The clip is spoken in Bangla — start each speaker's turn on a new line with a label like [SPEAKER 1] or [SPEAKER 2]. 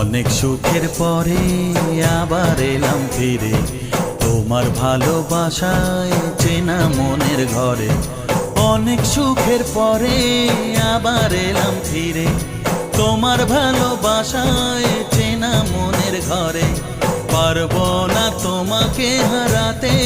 [SPEAKER 1] অনেক সুখের পরে আবার এলাম ফিরে তোমার ভালোবাসায় চেনা মনের ঘরে। অনেক সুখের পরে আবার এলাম ফিরে তোমার ভালোবাসায় চেনা মনের ঘরে। পারবো না তোমাকে হারাতে,